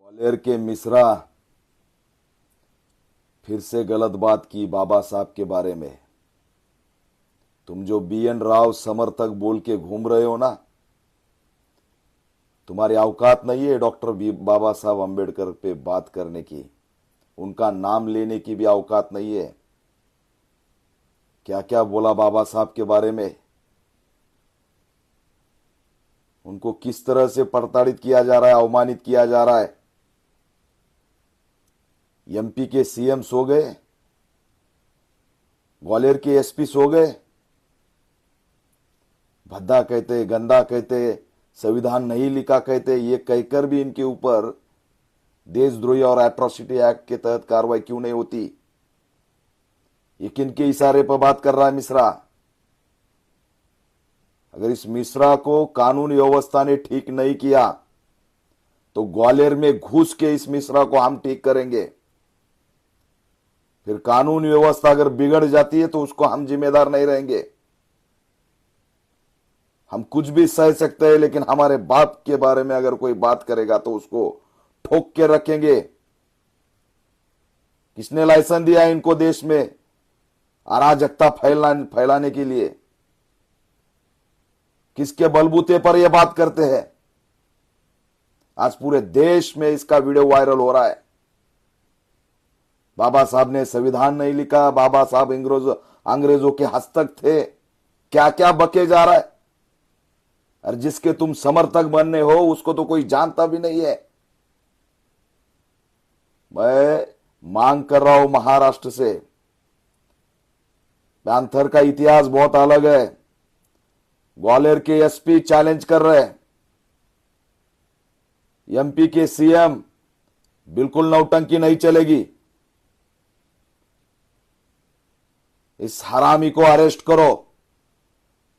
ग्वालियर के मिश्रा फिर से गलत बात की बाबा साहब के बारे में। तुम जो BN राव समर्थक बोल के घूम रहे हो ना, तुम्हारी औकात नहीं है डॉक्टर बाबा साहब अंबेडकर पे बात करने की, उनका नाम लेने की भी औकात नहीं है। क्या क्या बोला बाबा साहब के बारे में, उनको किस तरह से प्रताड़ित किया जा रहा है, अवमानित किया जा रहा है। MP के CM सो गए, ग्वालियर के SP सो गए, भद्दा कहते, गंदा कहते, संविधान नहीं लिखा कहते, ये कहकर भी इनके ऊपर देशद्रोही और एट्रोसिटी एक्ट के तहत कार्रवाई क्यों नहीं होती? ये किनके इशारे पर बात कर रहा है मिश्रा? अगर इस मिश्रा को कानून व्यवस्था ने ठीक नहीं किया तो ग्वालियर में घुस के इस मिश्रा को हम ठीक करेंगे। फिर कानून व्यवस्था अगर बिगड़ जाती है तो उसको हम जिम्मेदार नहीं रहेंगे। हम कुछ भी सह सकते हैं, लेकिन हमारे बाप के बारे में अगर कोई बात करेगा तो उसको ठोक के रखेंगे। किसने लाइसेंस दिया है इनको देश में अराजकता फैलाने के लिए? किसके बलबूते पर यह बात करते हैं? आज पूरे देश में इसका वीडियो वायरल हो रहा है। बाबा साहब ने संविधान नहीं लिखा, बाबा साहब अंग्रेजों के हस्तक थे, क्या क्या बके जा रहा है। और जिसके तुम समर्थक बनने हो उसको तो कोई जानता भी नहीं है। मैं मांग कर रहा हूं महाराष्ट्र से, पैंथर का इतिहास बहुत अलग है। ग्वालियर के SP चैलेंज कर रहे हैं, MP के CM बिल्कुल नौटंकी नहीं चलेगी। इस हरामी को अरेस्ट करो,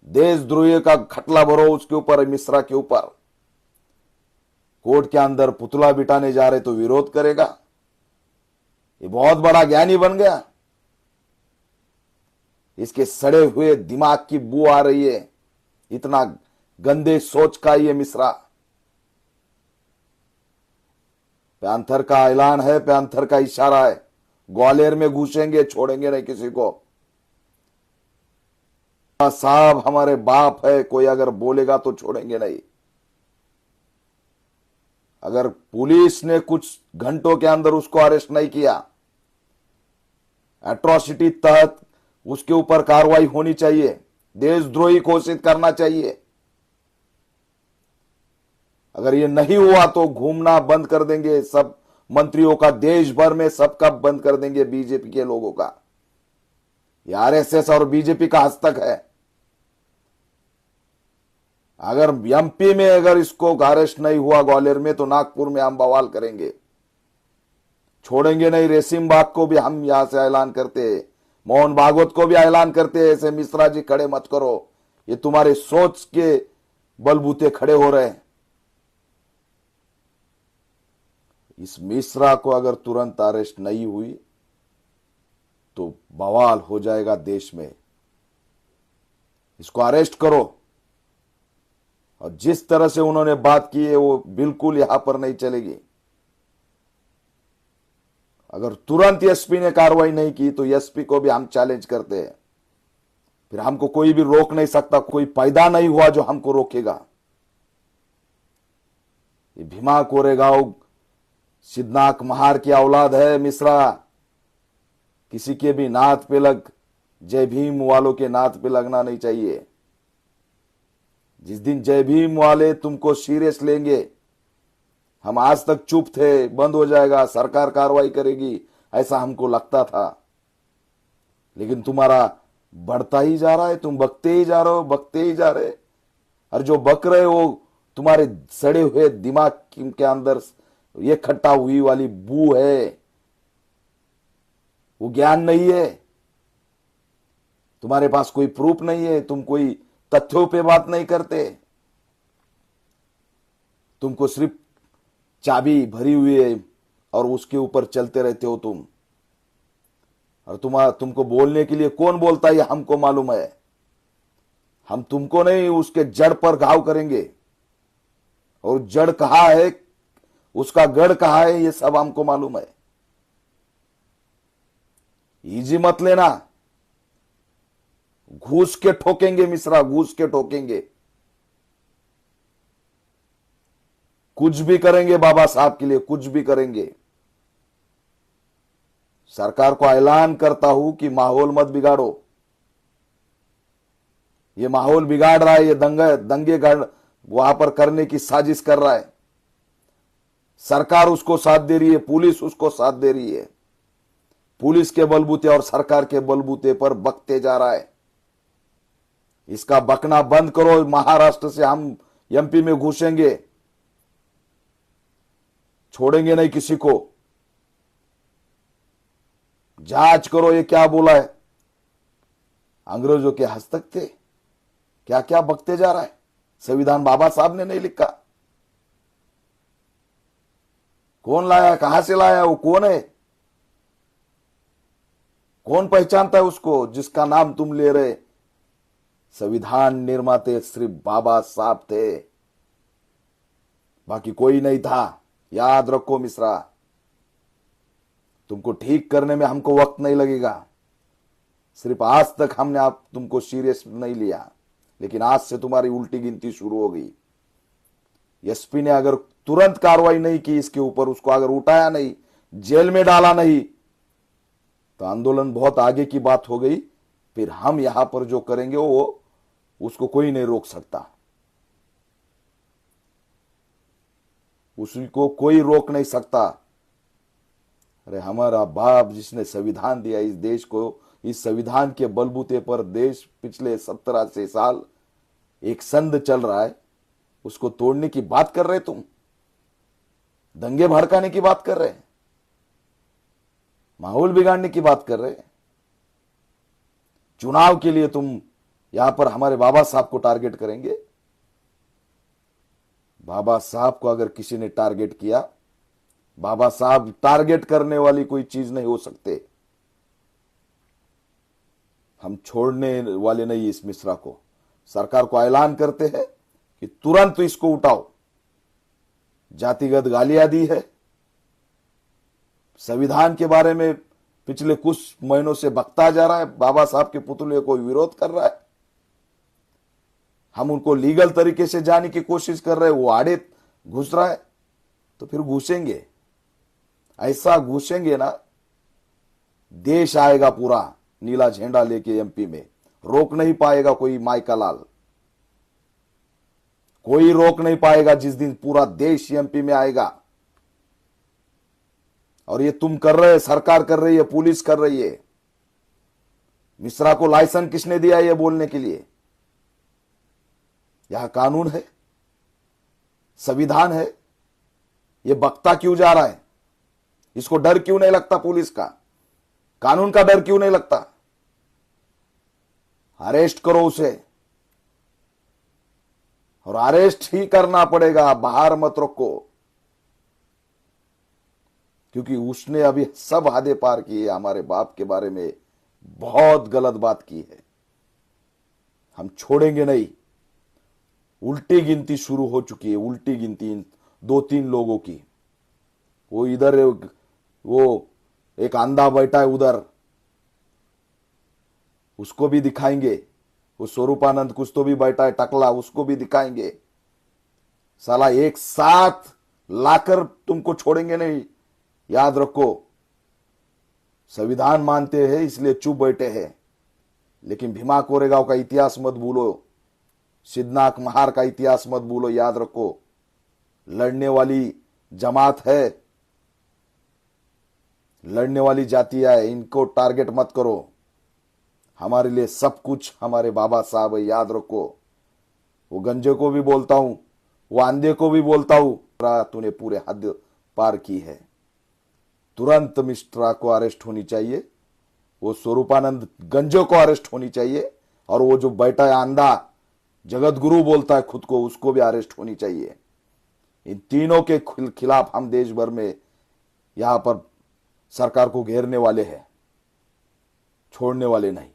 देशद्रोही का खटला भरो उसके ऊपर, मिश्रा के ऊपर। कोर्ट के अंदर पुतला बिठाने जा रहे तो विरोध करेगा? ये बहुत बड़ा ज्ञानी बन गया। इसके सड़े हुए दिमाग की बू आ रही है, इतना गंदे सोच का ये मिश्रा। पैंथर का ऐलान है, पैंथर का इशारा है, ग्वालियर में घुसेंगे, छोड़ेंगे नहीं किसी को। साहब हमारे बाप है, कोई अगर बोलेगा तो छोड़ेंगे नहीं। अगर पुलिस ने कुछ घंटों के अंदर उसको अरेस्ट नहीं किया, एट्रोसिटी तहत उसके ऊपर कार्रवाई होनी चाहिए, देशद्रोही घोषित करना चाहिए। अगर ये नहीं हुआ तो घूमना बंद कर देंगे सब मंत्रियों का, देश भर में सबका बंद कर देंगे बीजेपी के लोगों का। ये RSS और बीजेपी का हस्तक है। अगर MP में अगर इसको अरेस्ट नहीं हुआ ग्वालियर में, तो नागपुर में हम बवाल करेंगे, छोड़ेंगे नहीं। रेसिम बाग को भी हम यहां से ऐलान करते हैं, मोहन भागवत को भी ऐलान करते हैं, ऐसे मिश्रा जी खड़े मत करो, ये तुम्हारे सोच के बलबूते खड़े हो रहे हैं। इस मिश्रा को अगर तुरंत अरेस्ट नहीं हुई तो बवाल हो जाएगा देश में। इसको अरेस्ट करो। और जिस तरह से उन्होंने बात की है वो बिल्कुल यहां पर नहीं चलेगी। अगर तुरंत SP ने कार्रवाई नहीं की तो SP को भी हम चैलेंज करते हैं। फिर हमको कोई भी रोक नहीं सकता, कोई पैदा नहीं हुआ जो हमको रोकेगा। ये भीमा कोरेगांव सिद्धनाथ महार की औलाद है मिश्रा। किसी के भी नाथ पे लग, जय भीम वालों के नाथ पे लगना नहीं चाहिए। जिस दिन जय भीम वाले तुमको सीरियस लेंगे, हम आज तक चुप थे, बंद हो जाएगा, सरकार कार्रवाई करेगी, ऐसा हमको लगता था। लेकिन तुम्हारा बढ़ता ही जा रहा है, तुम बकते ही जा रहे हो, बकते ही जा रहे। और जो बक रहे हो तुम्हारे सड़े हुए दिमाग के अंदर ये खट्टा हुई वाली बू है, वो ज्ञान नहीं है। तुम्हारे पास कोई प्रूफ नहीं है, तुम कोई तथ्यों पे बात नहीं करते। तुमको सिर्फ चाबी भरी हुई है और उसके ऊपर चलते रहते हो तुम। और तुमको बोलने के लिए कौन बोलता है हमको मालूम है। हम तुमको नहीं, उसके जड़ पर घाव करेंगे। और जड़ कहाँ है उसका गढ़ कहां है ये सब हमको मालूम है। इजी मत लेना, घूस के ठोकेंगे मिश्रा, घूस के ठोकेंगे। कुछ भी करेंगे बाबा साहब के लिए, कुछ भी करेंगे। सरकार को ऐलान करता हूं कि माहौल मत बिगाड़ो। ये माहौल बिगाड़ रहा है, ये दंगे वहां पर करने की साजिश कर रहा है। सरकार उसको साथ दे रही है, पुलिस उसको साथ दे रही है। पुलिस के बलबूते और सरकार के बलबूते पर बकते जा रहा है। इसका बकना बंद करो। महाराष्ट्र से हम एमपी में घुसेंगे, छोड़ेंगे नहीं किसी को। जांच करो ये क्या बोला है। अंग्रेजों के हस्तक थे, क्या क्या बकते जा रहा है। संविधान बाबा साहब ने नहीं लिखा। कौन लाया, कहां से लाया, वो कौन है? कौन पहचानता है उसको जिसका नाम तुम ले रहे? संविधान निर्माते सिर्फ बाबा साहब थे, बाकी कोई नहीं था। याद रखो मिश्रा, तुमको ठीक करने में हमको वक्त नहीं लगेगा। सिर्फ आज तक हमने आप तुमको सीरियस नहीं लिया, लेकिन आज से तुम्हारी उल्टी गिनती शुरू हो गई। एसपी ने अगर तुरंत कार्रवाई नहीं की इसके ऊपर, उसको अगर उठाया नहीं, जेल में डाला नहीं, तो आंदोलन बहुत आगे की बात हो गई। फिर हम यहां पर जो करेंगे वो उसको कोई नहीं रोक सकता, उसको कोई रोक नहीं सकता। अरे हमारा बाप जिसने संविधान दिया इस देश को, इस संविधान के बलबूते पर देश पिछले 17 साल एक संध चल रहा है, उसको तोड़ने की बात कर रहे तुम? दंगे भड़काने की बात कर रहे, माहौल बिगाड़ने की बात कर रहे। चुनाव के लिए तुम यहां पर हमारे बाबा साहब को टारगेट करेंगे? बाबा साहब को अगर किसी ने टारगेट किया, बाबा साहब टारगेट करने वाली कोई चीज नहीं हो सकते। हम छोड़ने वाले नहीं इस मिश्रा को। सरकार को ऐलान करते हैं कि तुरंत इसको उठाओ। जातिगत गालियां दी है, संविधान के बारे में पिछले कुछ महीनों से बकता जा रहा है, बाबा साहब के पुतले को विरोध कर रहा है। हम उनको लीगल तरीके से जाने की कोशिश कर रहे हैं, वो आड़े घुस रहा है, तो फिर घुसेंगे। ऐसा घुसेंगे ना, देश आएगा पूरा नीला झंडा लेके एमपी में। रोक नहीं पाएगा कोई माइका लाल, कोई रोक नहीं पाएगा जिस दिन पूरा देश एमपी में आएगा। और ये तुम कर रहे, सरकार कर रही है, पुलिस कर रही है। मिश्रा को लाइसेंस किसने दिया ये बोलने के लिए? यह कानून है, संविधान है, ये बकता क्यों जा रहा है? इसको डर क्यों नहीं लगता? पुलिस का, कानून का डर क्यों नहीं लगता? अरेस्ट करो उसे, और अरेस्ट ही करना पड़ेगा, बाहर मत रखो, क्योंकि उसने अभी सब हदें पार की है। हमारे बाप के बारे में बहुत गलत बात की है, हम छोड़ेंगे नहीं। उल्टी गिनती शुरू हो चुकी है, उल्टी गिनती 2-3 लोगों की। वो इधर, वो एक अंधा बैठा है उधर, उसको भी दिखाएंगे। वो स्वरूपानंद कुछ तो भी बैठा है टकला, उसको भी दिखाएंगे। साला एक साथ लाकर तुमको छोड़ेंगे नहीं, याद रखो। संविधान मानते हैं इसलिए चुप बैठे हैं, लेकिन भीमा कोरेगांव का इतिहास मत भूलो, सिद्धनाथ महार का इतिहास मत भूलो। याद रखो, लड़ने वाली जमात है, लड़ने वाली जातियां है, इनको टारगेट मत करो। हमारे लिए सब कुछ हमारे बाबा साहब है, याद रखो। वो गंजे को भी बोलता हूं, वो अंधे को भी बोलता हूं, तूने पूरे हद पार की है। तुरंत मिश्रा को अरेस्ट होनी चाहिए, वो स्वरूपानंद गंजो को अरेस्ट होनी चाहिए, और वो जो बैठा है अंधा जगत गुरु बोलता है खुद को, उसको भी अरेस्ट होनी चाहिए। इन तीनों के खिलाफ हम देश भर में यहां पर सरकार को घेरने वाले हैं, छोड़ने वाले नहीं।